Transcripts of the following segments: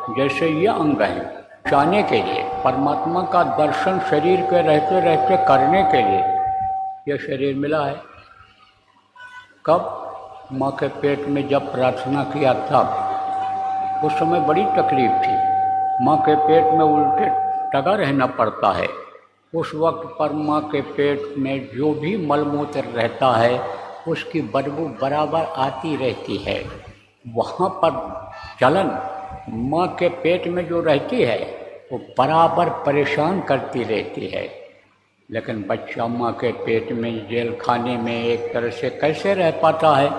जैसे ये अंग हैं, जाने के लिए परमात्मा का दर्शन शरीर के रहते रहते करने के लिए ये शरीर मिला है। कब? माँ के पेट में जब प्रार्थना किया तब। उस समय बड़ी तकलीफ थी, माँ के पेट में उल्टे टगा रहना पड़ता है। उस वक्त पर माँ के पेट में जो भी मलमूत्र रहता है उसकी बदबू बराबर आती रहती है। वहाँ पर जलन माँ के पेट में जो रहती है वो बराबर परेशान करती रहती है। लेकिन बच्चा माँ के पेट में जेल खाने में एक तरह से कैसे रह पाता है?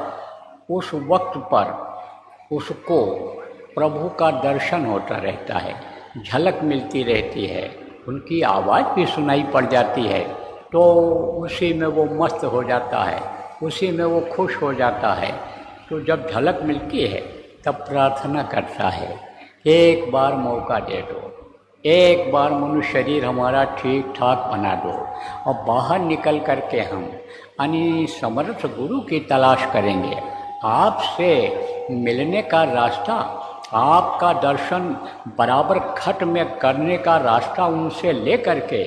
उस वक्त पर उसको प्रभु का दर्शन होता रहता है, झलक मिलती रहती है, उनकी आवाज़ भी सुनाई पड़ जाती है, तो उसी में वो मस्त हो जाता है, उसी में वो खुश हो जाता है। तो जब झलक मिलती है तब प्रार्थना करता है, एक बार मौका दे दो, एक बार मनुष्य शरीर हमारा ठीक ठाक बना दो और बाहर निकल करके हम यानी समर्थ गुरु की तलाश करेंगे। आपसे मिलने का रास्ता, आपका दर्शन बराबर खट में करने का रास्ता उनसे ले करके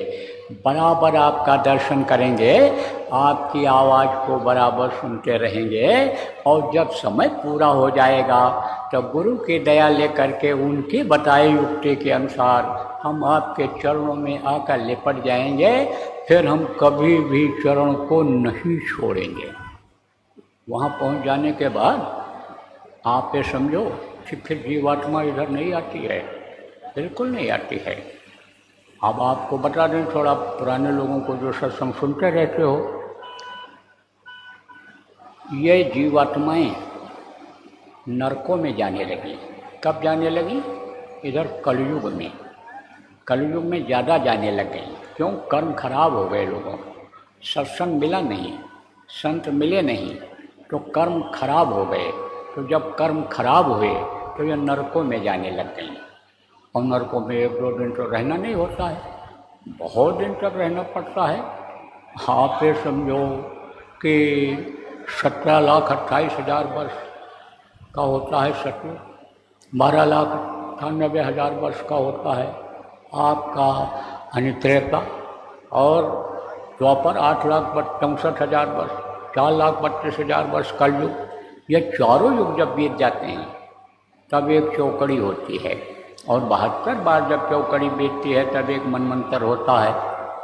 बराबर आपका दर्शन करेंगे, आपकी आवाज़ को बराबर सुनते रहेंगे। और जब समय पूरा हो जाएगा तो गुरु की दया लेकर के उनके बताए युक्ति के अनुसार हम आपके चरणों में आकर लिपट जाएंगे। फिर हम कभी भी चरण को नहीं छोड़ेंगे। वहाँ पहुँच जाने के बाद आप ये समझो कि फिर जीवात्मा इधर नहीं आती है, बिल्कुल नहीं आती है। अब आपको बता दें थोड़ा पुराने लोगों को जो सत्संग सुनते रहते हो, ये जीवात्माएं नरकों में जाने लगी। कब जाने लगी? इधर कलयुग में। कलयुग में ज़्यादा जाने लग गई। क्यों? कर्म खराब हो गए लोगों को, सत्संग मिला नहीं, संत मिले नहीं, तो कर्म खराब हो गए। तो जब कर्म खराब हुए तो ये नरकों में जाने लग गई। और नरकों में 1-2 दिन तो रहना नहीं होता है, बहुत दिन तक रहना पड़ता है। आप ये समझो कि 17,28,000 वर्ष का होता है सत्युग, 12,98,000 वर्ष का होता है आपका त्रेता, और द्वापर 8,64,000 वर्ष, 4,32,000 वर्ष कलयुग। ये चारों युग जब बीत जाते हैं तब एक चौकड़ी होती है, और 72 बार जब चौकड़ी बीतती है तब एक मनमंत्र होता है,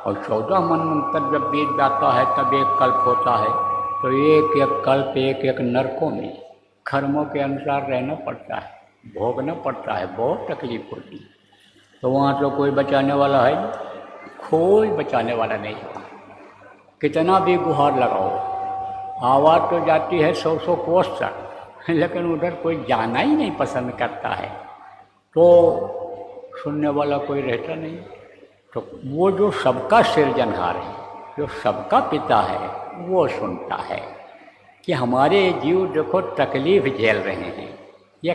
और 14 मनमंत्र जब बीत जाता है तब एक कल्प होता है। तो एक एक कल्प एक एक नरकों में कर्मों के अनुसार रहना पड़ता है, भोगना पड़ता है, बहुत तकलीफ होती है। तो वहाँ तो कोई बचाने वाला है नहीं, कोई बचाने वाला नहीं। कितना भी गुहार लगाओ, आवाज़ तो जाती है 100-100 कोस तक, लेकिन उधर कोई जाना ही नहीं पसंद करता है, तो सुनने वाला कोई रहता नहीं। तो वो जो सबका सृजनहार है, जो सबका पिता है, वो सुनता है कि हमारे जीव देखो तकलीफ़ झेल रहे हैं,